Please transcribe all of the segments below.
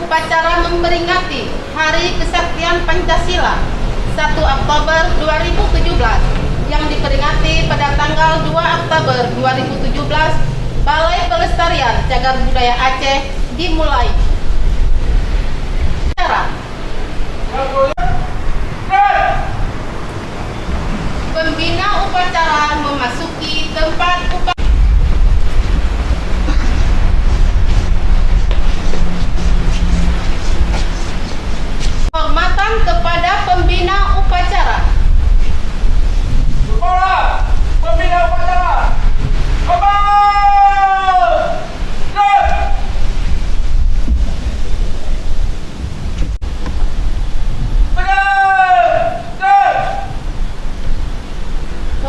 upacara memperingati Hari Kesaktian Pancasila 1 Oktober 2017 yang diperingati pada tanggal 2 Oktober 2017, Balai Pelestarian Cagar Budaya Aceh dimulai. Pembina upacara memasuki tempat upacara. Hormatan kepada pembina upacara. Kepala pembina upacara.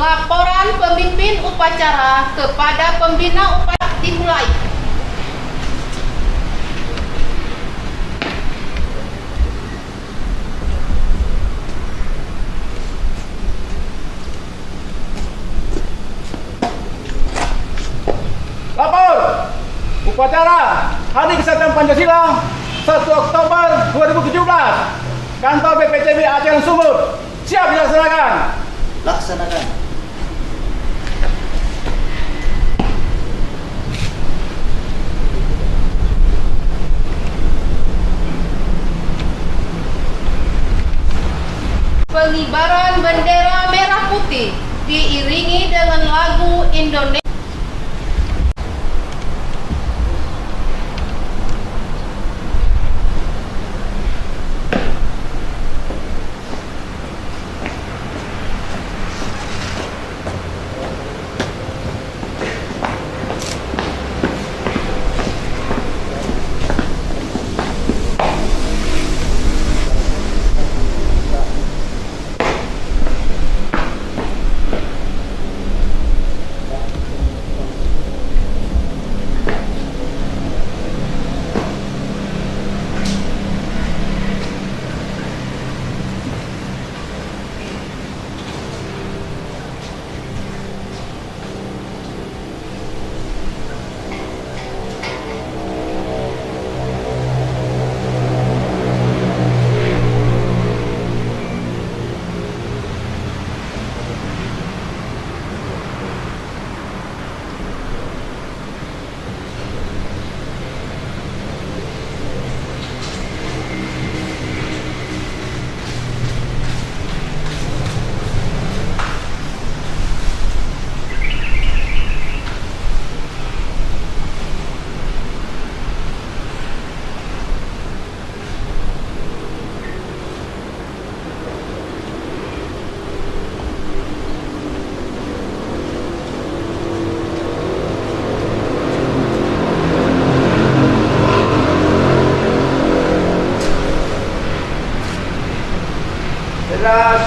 Laporan pemimpin upacara kepada pembina upacara dimulai. Lapor upacara Hari Kesaktian Pancasila 1 Oktober 2017, kantor BPCB Aceh Sumur siap dilaksanakan. Laksanakan. Pengibaran bendera merah putih diiringi dengan lagu Indonesia.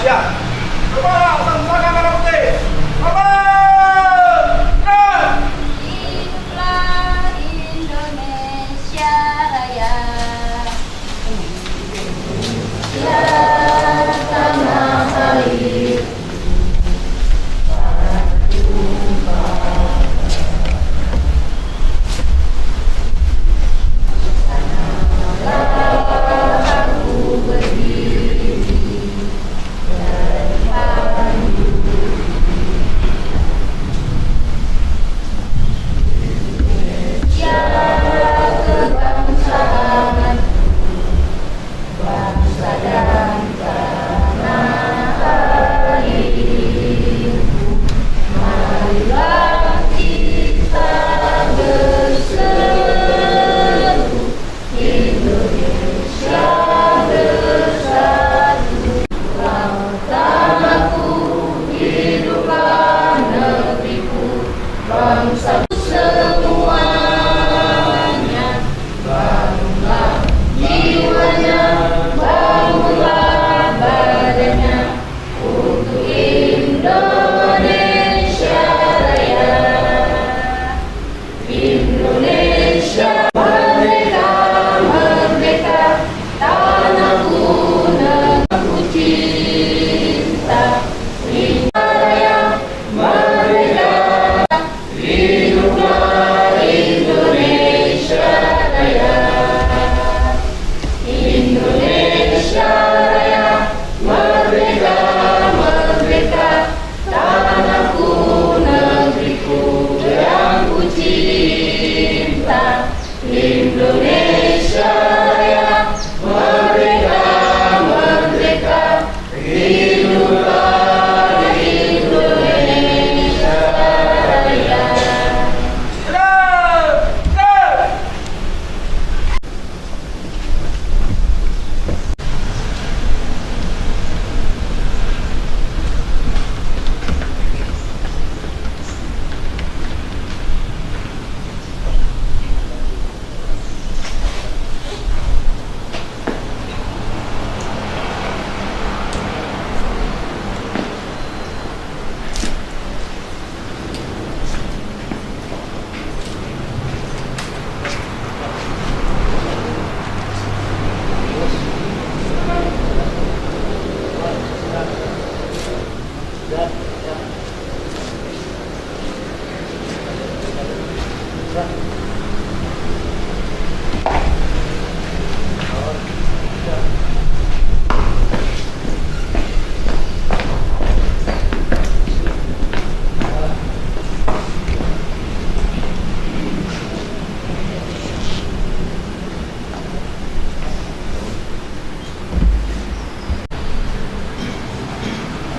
Siap. Kepala Sangka Merah Putih. Hiduplah Indonesia Raya. Ya tanah air. Aku berdiri dari pagi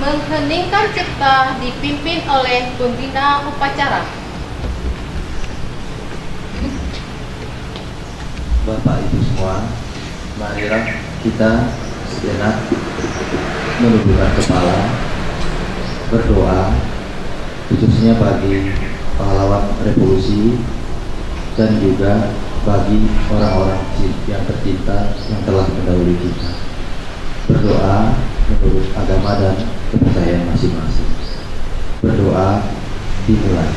Mengheningkan cipta dipimpin oleh pembina upacara. Bapak Ibu semua, marilah kita sejenak menundukkan kepala, berdoa khususnya bagi pahlawan revolusi dan juga bagi orang-orang yang tercinta yang telah mendahului kita. Berdoa menurut agama dan kepercayaan masing-masing. Berdoa dimulai.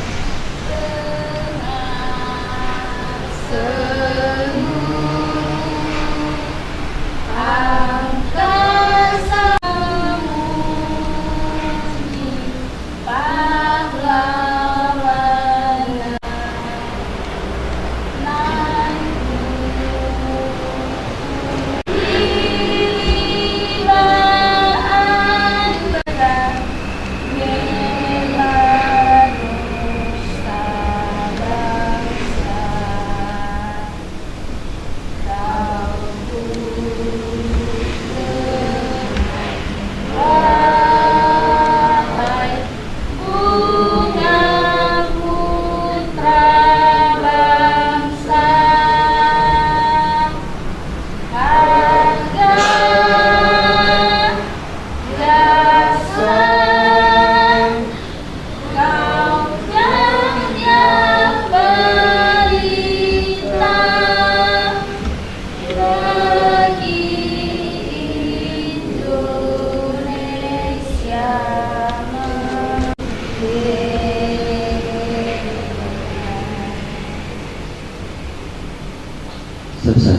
Selesai.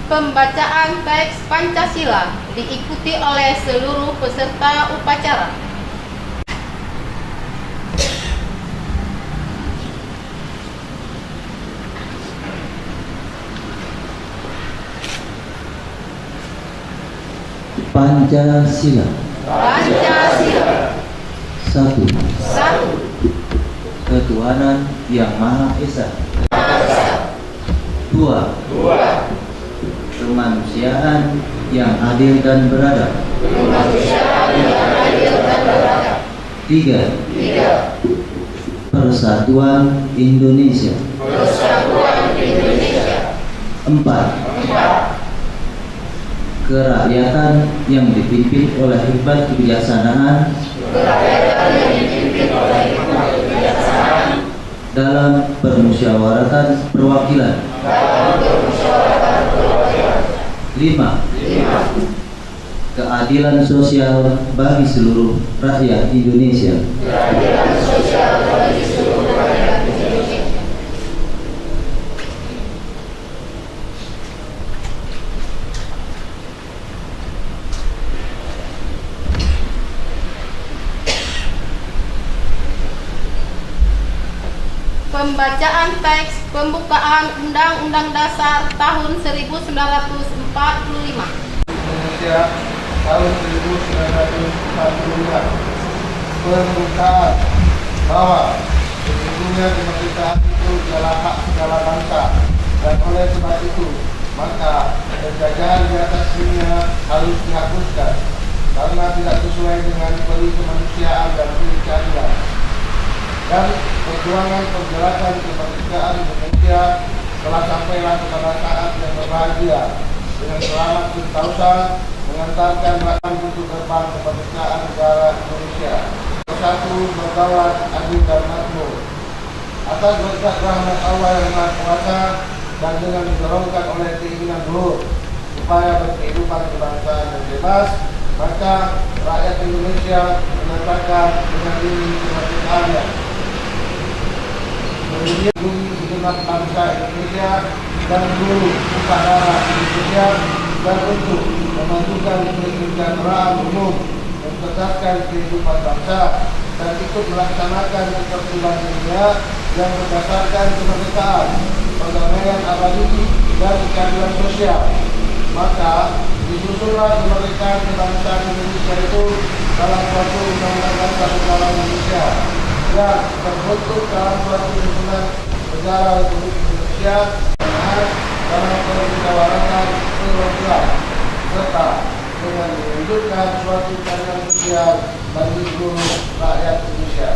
Pembacaan teks Pancasila diikuti oleh seluruh peserta upacara. Pancasila. Pancasila. 1. 1. Ketuhanan Yang Maha Esa. 2. Kemanusiaan yang adil dan beradab. 3. Persatuan Indonesia. 4. Kerakyatan yang dipimpin oleh hikmat kebijaksanaan dalam permusyawaratan perwakilan. 5. Keadilan sosial bagi seluruh rakyat Indonesia. Pembacaan teks pembukaan Undang-Undang Dasar tahun 1945. Indonesia tahun 1945. Pembukaan bahwa sesungguhnya kemerdekaan itu adalah hak segala bangsa, dan oleh sebab itu maka penjajahan di atas dunia harus dihapuskan karena tidak sesuai dengan peri kemanusiaan dan peri keadilan. Dan perjuangan penjelasan kemerdekaan Indonesia telah sampailah kepada saat yang berbahagia dengan selamat bertausa mengantarkan rakyat untuk terbang kemerdekaan negara Indonesia. Bersatu, berdaulat, adil dan makmur. Atas berkat rahmat Allah yang Maha Kuasa dan dengan didorongkan oleh keinginan luhur supaya berkehidupan kebangsaan yang bebas, maka rakyat Indonesia menyatakan dengan ini kemerdekaannya. Melindungi segenap bangsa Indonesia dan seluruh darah Indonesia dan untuk memajukan kesejahteraan umum, meningkatkan kehidupan bangsa, dan ikut melaksanakan ketertiban dunia yang berdasarkan kemerdekaan, perdamaian abadi, dan keadilan sosial. Maka disusunlah kemerdekaan kebangsaan Indonesia itu dalam suatu undang-undang dasar negara Indonesia yang terbentuk dalam suatu susunan negara Republik Indonesia dalam kemusyawaratan perwakilan serta dengan mewujudkan suatu keadilan sosial bagi seluruh rakyat Indonesia.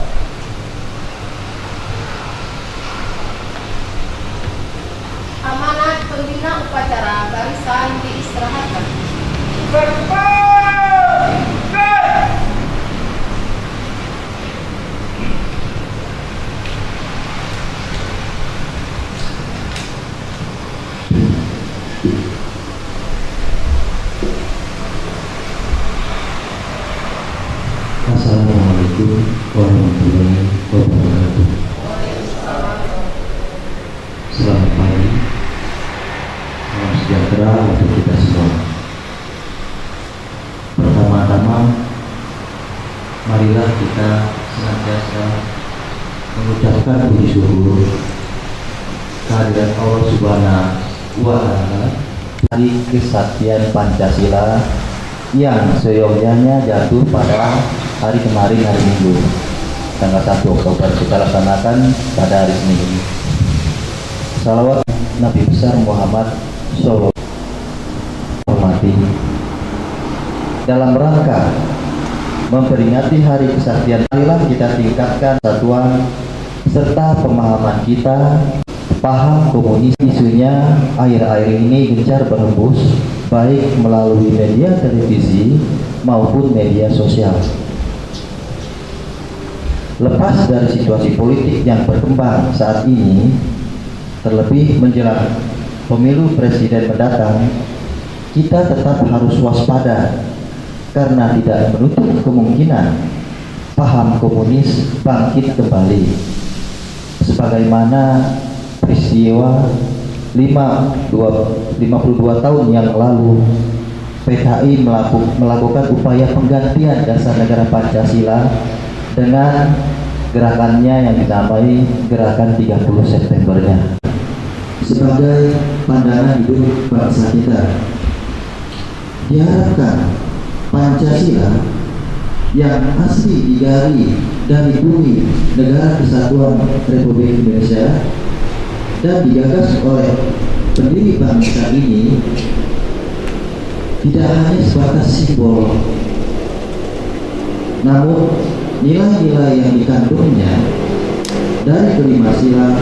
Amanat pembina upacara barisan diistirahatkan. Assalamualaikum warahmatullahi wabarakatuh. Selamat pagi, salam sejahtera untuk kita semua. Pertama-tama, marilah kita senantiasa mengucapkan puji syukur kehadirat Allah Subhanahu wa Ta'ala di kesaktian Pancasila yang seyogyanya jatuh pada hari kemarin, hari Minggu, tanggal 1 Oktober kita laksanakan pada hari Senin. Salawat Nabi besar Muhammad SAW hormati dalam rangka memperingati hari kesaktian. Marilah kita tingkatkan satuan serta pemahaman kita. Paham komunis isunya akhir-akhir ini gencar berhembus baik melalui media televisi maupun media sosial. Lepas dari situasi politik yang berkembang saat ini, terlebih menjelang pemilu presiden mendatang, kita tetap harus waspada karena tidak menutup kemungkinan paham komunis bangkit kembali sebagaimana peristiwa 52 tahun yang lalu PKI melakukan upaya penggantian dasar negara Pancasila dengan gerakannya yang dinamai Gerakan 30 Septembernya. Sebagai pandangan hidup bangsa kita, diharapkan Pancasila yang asli digali dari bumi Negara Kesatuan Republik Indonesia dan digagas oleh pendiri bangsa ini tidak hanya sebatas simbol, namun nilai-nilai yang dikandungnya dari kelima sila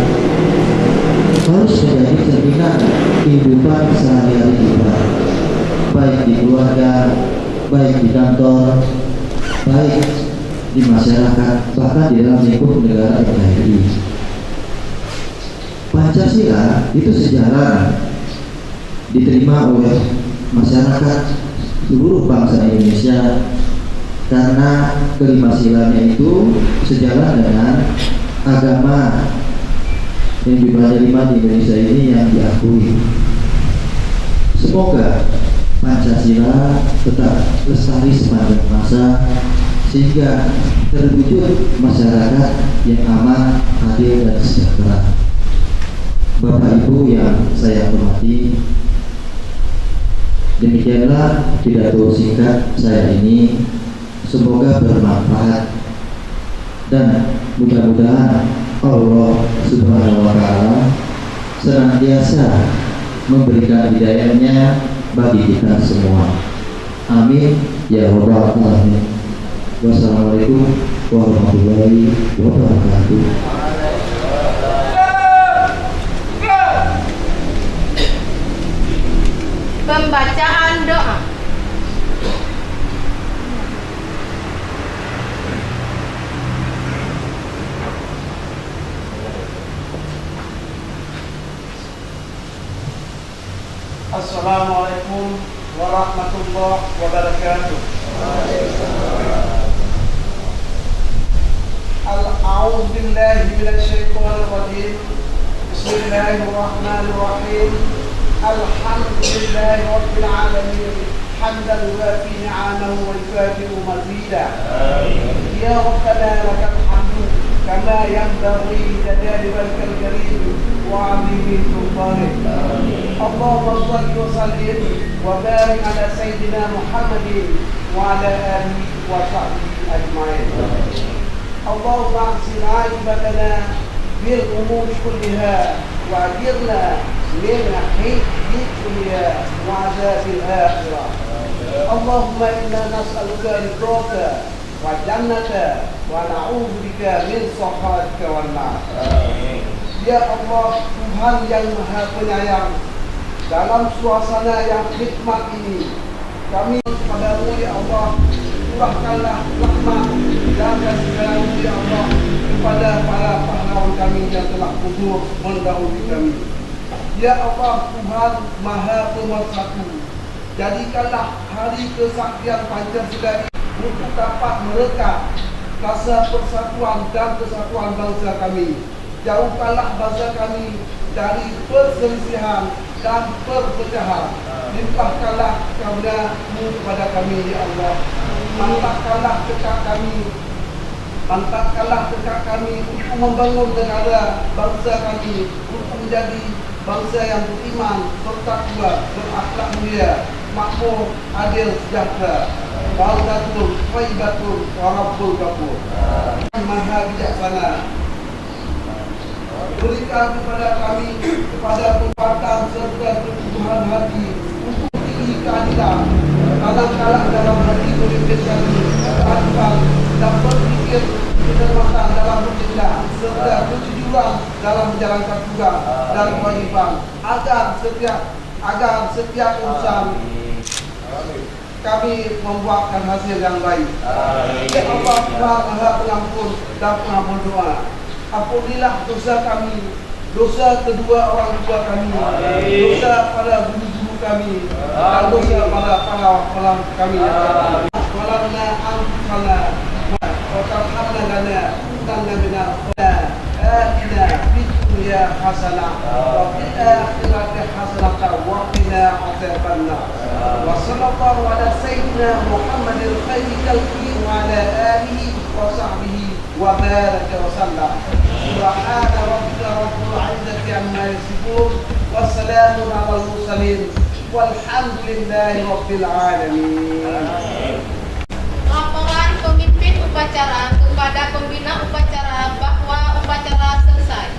harus menjadi cerminan kehidupan sehari-hari kita, baik di keluarga, baik di kantor, baik di masyarakat, bahkan di dalam lingkup negara NKRI. Pancasila itu sejarah diterima oleh masyarakat seluruh bangsa Indonesia karena kelima silanya itu sejalan dengan agama yang jumlahnya 5 di Indonesia ini yang diakui. Semoga Pancasila tetap lestari sepanjang masa sehingga terwujud masyarakat yang aman, adil, dan sejahtera. Bapak Ibu yang saya hormati, demikianlah pidato singkat saya ini. Semoga bermanfaat dan mudah-mudahan Allah Subhanahu wa Ta'ala senantiasa memberikan hidayahnya bagi kita semua. Amin ya rabbal alamin. Wassalamualaikum warahmatullahi wabarakatuh. Pembacaan doa. Assalamualaikum warahmatullahi wabarakatuh. A'udzu billahi minasy syaithanir rajim. Bismillahirrahmanirrahim. الحمد لله رب العالمين حمدا يوافي نعمه ويكافئ مزيدا. يا ربنا لك الحمد كما ينبغي لجلال وجهك الكريم وعظيم سلطانك. اللهم صل وسلم وبارك على سيدنا محمد وعلى اله وصحبه اجمعين. اللهم احسن عاقبتنا بالامور كلها واجرنا من خزي الدنيا وعذاب الاخره. اللهم انا نسالك رضاك وجنة ونعوذ بك من سخطك والنار. Ya Allah, Tuhan yang Maha Penyayang, dalam suasana yang hikmat ini kami kepadamu ya Allah, curahkanlah rahmat dan kasih-Mu ya Allah kepada para pahlawan kami yang telah gugur mendahului kami. Ya Allah, Tuhan Maha Pemersatu, jadikanlah hari kesaktian Pancasila untuk dapat merekat rasa persatuan dan kesatuan bangsa kami. Jauhkanlah bangsa kami dari perselisihan dan perpecahan. Limpahkanlah karunia-Mu kepada kami ya Allah. Mantapkanlah tekad kami untuk membangun negara bangsa kami untuk menjadi bangsa yang beriman, bertakwa, berakhlak mulia, makmur, adil, sejahtera. Baldatul, Thayyibatul, wa Rabbul Ghafur. Maha bijaksana, berikan kepada kami kepada kekuatan serta keteguhan hati untuk tinggi keadilan dalam hati pemimpin kami, keadilan dan berpikir kecermatan dalam bertindak serta kejujuran dalam menjalankan tugas dan kewajiban agar setiap urusan kami membuahkan hasil yang baik. Ya Allah, Tuhan Maha Pengampun dan Pengampun doa. Ampunilah dosa kami, dosa kedua orang tua kami, dosa pada guru-guru kami, dan dosa pada pahlawan kami. Walana anfusana wa tarhamna lana kunna minal atina fid dunya hasanah wa fil akhirati hasanah wa qina adzabannar. Wa sallallahu ala sayyidina Muhammadil khairil khalqi wa ala alihi wa sahbihi wa baraka wa sallam. Subhana rabbika rabbil izzati amma yasifun wa salamun alal mursalin walhamdulillahi rabbil alamin. Laporan pemimpin upacara kepada pembina upacara bahwa upacara selesai.